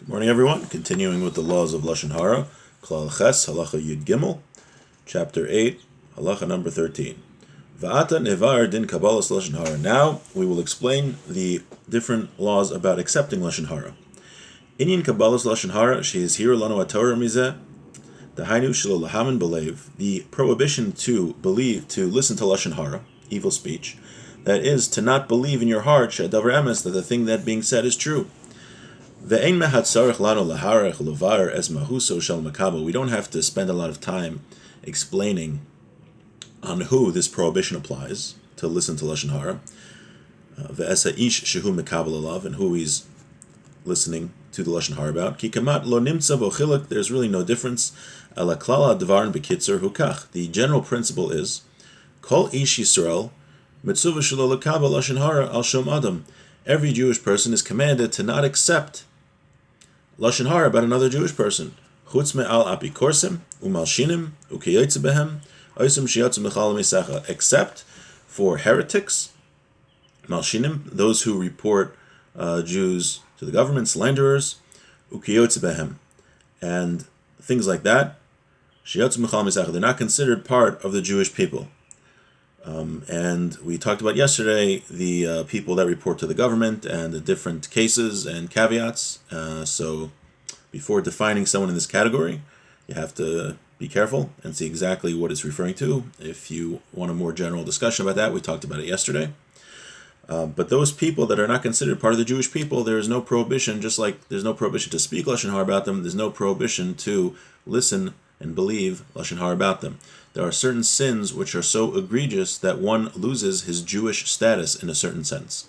Good morning, everyone. Continuing with the laws of Lashon Harah, Klal Ches, Halacha Yud Gimel, Chapter 8, Halacha number 13. Va'ata nevar din kabbalas Lashon Harah. Now we will explain the different laws about accepting Lashon Harah. Inyan kabbalas Lashon Harah, she is here lanu atorah mizeh, dahainu shelo lahamin belev, the prohibition to believe, to listen to Lashon Harah, evil speech, that is, to not believe in your heart, she'adavar emes, that the thing that being said is true. We don't have to spend a lot of time explaining on who this prohibition applies to listen to Lashon Harah, and who he's listening to the Lashon Harah about. There's really no difference. The general principle is Kol ish Yisrael mitzvah shelo lekabel Lashon Harah al shom adam. Every Jewish person is commanded to not accept Lashon Harah about another Jewish person. Chutz me'al apikorsim, umalshinim, ukeyotze behem, oisim sheyotze mechal misecha, except for heretics, malshinim, those who report Jews to the government, slanderers, ukeyotze behem, and things like that. Sheyotze mechal misecha, they're not considered part of the Jewish people. And we talked about yesterday the people that report to the government and the different cases and caveats. So before defining someone in this category, you have to be careful and see exactly what it's referring to. If you want a more general discussion about that, we talked about it yesterday. But those people that are not considered part of the Jewish people, there is no prohibition, just like there's no prohibition to speak Lashon Harah about them, there's no prohibition to listen and believe Lashon Harah about them. There are certain sins which are so egregious that one loses his Jewish status in a certain sense,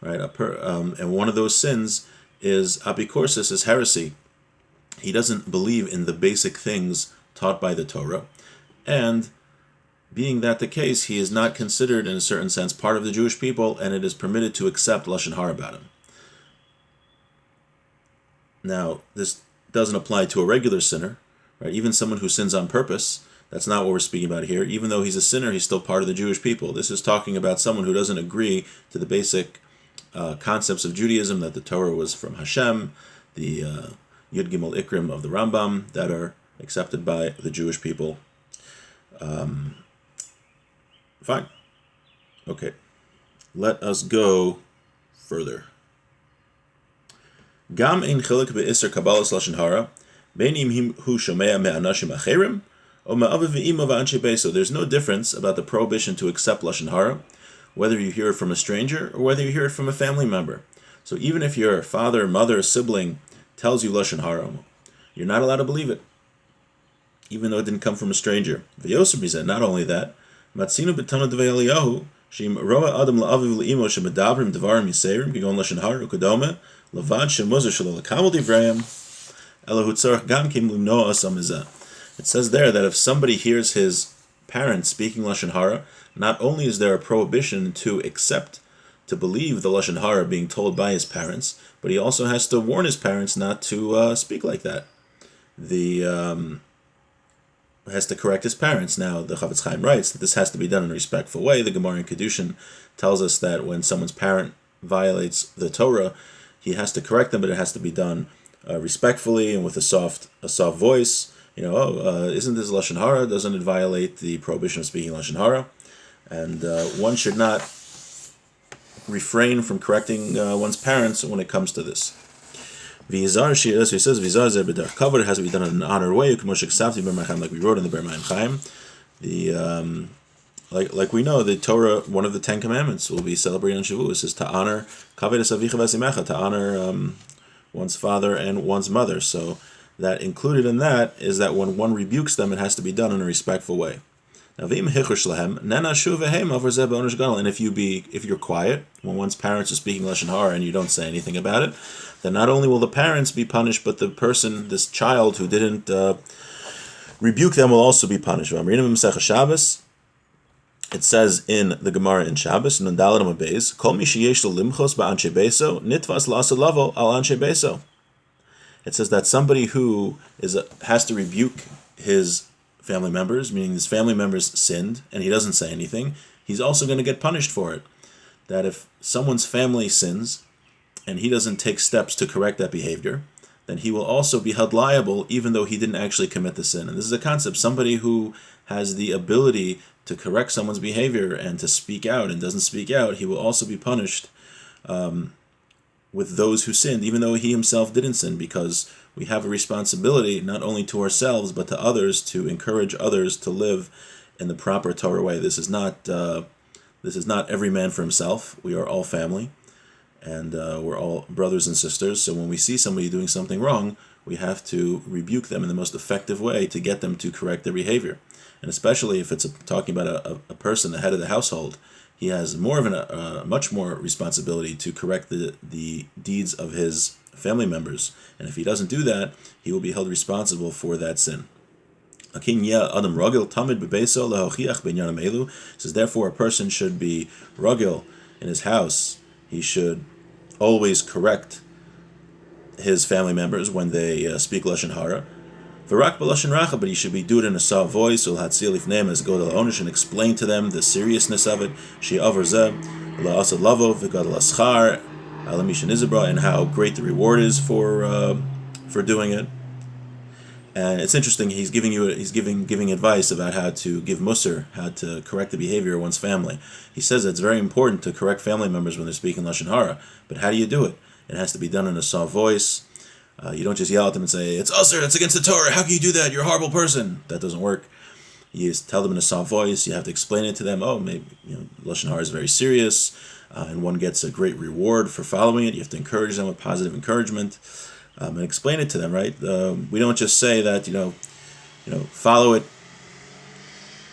right? And one of those sins is apikorsis, is heresy. He doesn't believe in the basic things taught by the Torah, and being that the case, he is not considered in a certain sense part of the Jewish people, and it is permitted to accept Lashon Harah about him. Now, this doesn't apply to a regular sinner, right? Even someone who sins on purpose. That's not what we're speaking about here. Even though he's a sinner, he's still part of the Jewish people. This is talking about someone who doesn't agree to the basic concepts of Judaism, that the Torah was from Hashem, the Yud Gimel Ikrim of the Rambam, that are accepted by the Jewish people. Fine. Okay. Let us go further. Gam ein chilek be'isser kabbalas Lashon Harah, beinim hu shomea me'anashim acherim, there's no difference about the prohibition to accept Lashon Harah, whether you hear it from a stranger or whether you hear it from a family member. So even if your father, mother, sibling tells you Lashon Harah, you're not allowed to believe it, even though it didn't come from a stranger. Not only that, Matzinu b'tana d'vei Eliyahu, she'im roa adam la'aviv le'imo she'medabrim devarim yiseirim, kigon Lashon Harah ukadome, levad she'muzer shelo l'kamal divrayim, elahu tzarech gam kim limnoa asam mizeh. It says there that if somebody hears his parents speaking Lashon Harah, not only is there a prohibition to accept, to believe the Lashon Harah being told by his parents, but he also has to warn his parents not to speak like that. Has to correct his parents. Now, the Chavetz Chaim writes that this has to be done in a respectful way. The Gemara in Kedushin tells us that when someone's parent violates the Torah, he has to correct them, but it has to be done respectfully and with a soft voice. Isn't this Lashon Harah? Doesn't it violate the prohibition of speaking Lashon Harah? And one should not refrain from correcting one's parents when it comes to this. V'yizar, he says, V'yizar zeh b'derech kavod, it has to be done in an honored way, like we wrote in the Ber Mayim Chaim. Like we know, the Torah, one of the 10 commandments will be celebrated on Shavuos, is to honor kavod es avicha v'asimecha, to honor one's father and one's mother. So that included in that is that when one rebukes them, it has to be done in a respectful way. Now, and if you're quiet when one's parents are speaking Lashon Harah and you don't say anything about it, then not only will the parents be punished, but the person, this child who didn't rebuke them, will also be punished. It says in the Gemara in Shabbos, it says that somebody who has to rebuke his family members, meaning his family members sinned, and he doesn't say anything, he's also going to get punished for it. That if someone's family sins, and he doesn't take steps to correct that behavior, then he will also be held liable even though he didn't actually commit the sin. And this is a concept. Somebody who has the ability to correct someone's behavior and to speak out and doesn't speak out, he will also be punished with those who sinned, even though he himself didn't sin, because we have a responsibility not only to ourselves but to others to encourage others to live in the proper Torah way. This is not every man for himself. We are all family, and we're all brothers and sisters. So when we see somebody doing something wrong, we have to rebuke them in the most effective way to get them to correct their behavior. And especially if it's talking about a person, the head of the household, he has much more responsibility to correct the deeds of his family members. And if he doesn't do that, he will be held responsible for that sin. Says, therefore, a person should be ragil in his house. He should always correct his family members when they speak Lashon Harah. But he should do it in a soft voice, as go to the owner and explain to them the seriousness of it, and how great the reward is for doing it. And it's interesting, he's giving advice about how to give musar, how to correct the behavior of one's family. He says it's very important to correct family members when they're speaking Lashon Harah, but how do you do it? It has to be done in a soft voice. You don't just yell at them and say, "It's usher, it's against the Torah, how can you do that? You're a horrible person." That doesn't work. You just tell them in a soft voice. You have to explain it to them. Oh, maybe Lashon Harah is very serious, and one gets a great reward for following it. You have to encourage them with positive encouragement, and explain it to them. Right? We don't just say that follow it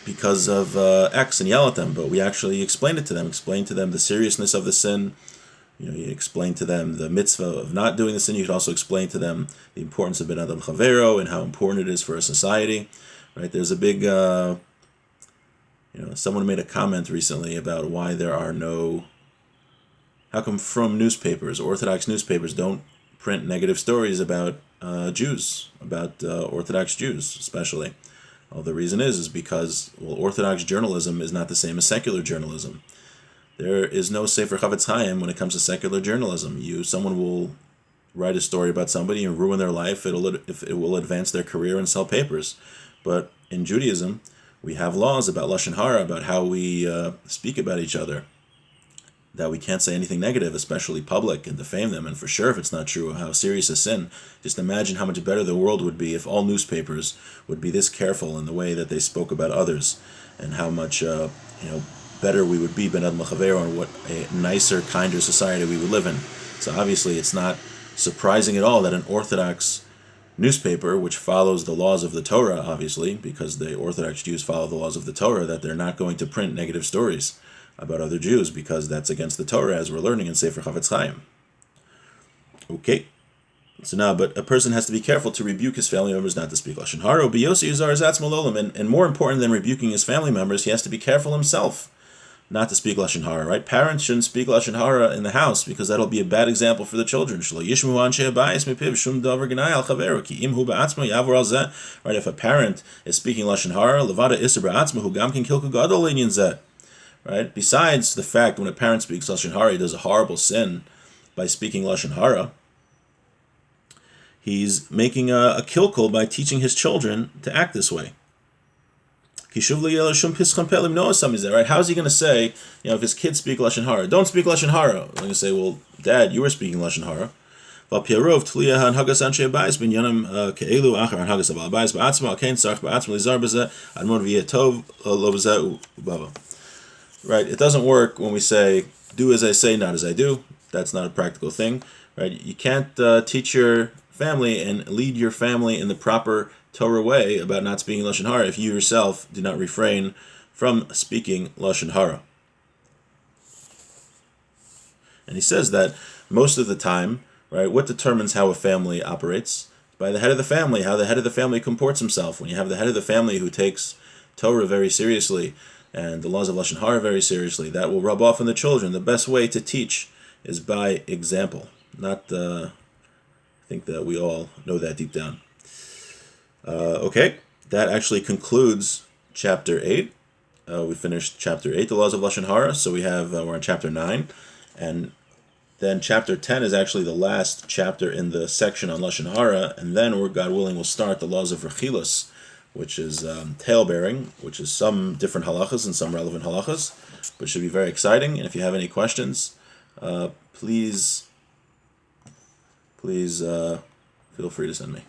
because of X and yell at them, but we actually explain it to them. Explain to them the seriousness of the sin. You explain to them the mitzvah of not doing the sin. You could also explain to them the importance of Ben Adam Chavero and how important it is for a society. Right? There's a big, someone made a comment recently about why there are how come from newspapers, Orthodox newspapers, don't print negative stories about Jews, about Orthodox Jews especially. Well, the reason is because Orthodox journalism is not the same as secular journalism. There is no Sefer Chavetz Chaim when it comes to secular journalism. Someone will write a story about somebody and ruin their life. It will advance their career and sell papers. But in Judaism, we have laws about Lashon Harah, about how we speak about each other, that we can't say anything negative, especially public, and defame them. And for sure, if it's not true, how serious a sin. Just imagine how much better the world would be if all newspapers would be this careful in the way that they spoke about others, and how much better we would be, Ben Adam Chavero, and what a nicer, kinder society we would live in. So obviously it's not surprising at all that an Orthodox newspaper, which follows the laws of the Torah, obviously, because the Orthodox Jews follow the laws of the Torah, that they're not going to print negative stories about other Jews, because that's against the Torah, as we're learning in Sefer Chavetz Chaim. Okay. So now, but a person has to be careful to rebuke his family members not to speak Lashon Harah, and more important than rebuking his family members, he has to be careful himself not to speak Lashon Harah, right? Parents shouldn't speak Lashon Harah in the house, because that'll be a bad example for the children. Right? If a parent is speaking Lashon Harah, right? Besides the fact when a parent speaks Lashon Harah, he does a horrible sin by speaking Lashon Harah, he's making a kilkul by teaching his children to act this way. Right? How is he going to say, if his kids speak Lashon Harah, don't speak Lashon Harah? I'm going to say, well, Dad, you were speaking Lashon Harah. Right? It doesn't work when we say, do as I say, not as I do. That's not a practical thing. Right? You can't teach your family and lead your family in the proper Torah way about not speaking Lashon Harah if you yourself do not refrain from speaking Lashon Harah. And he says that most of the time, right, what determines how a family operates? By the head of the family, how the head of the family comports himself. When you have the head of the family who takes Torah very seriously and the laws of Lashon Harah very seriously, that will rub off on the children. The best way to teach is by example. I think that we all know that deep down. Okay, that actually concludes chapter 8. We finished chapter 8, the laws of Lashon Hara. So we're on chapter 9, and Then chapter 10 is actually the last chapter in the section on Lashon Harah, and then, God willing, we'll start the laws of Rechilus, which is tail-bearing, which is some different halachas and some relevant halachas, but should be very exciting. And if you have any questions, please feel free to send me.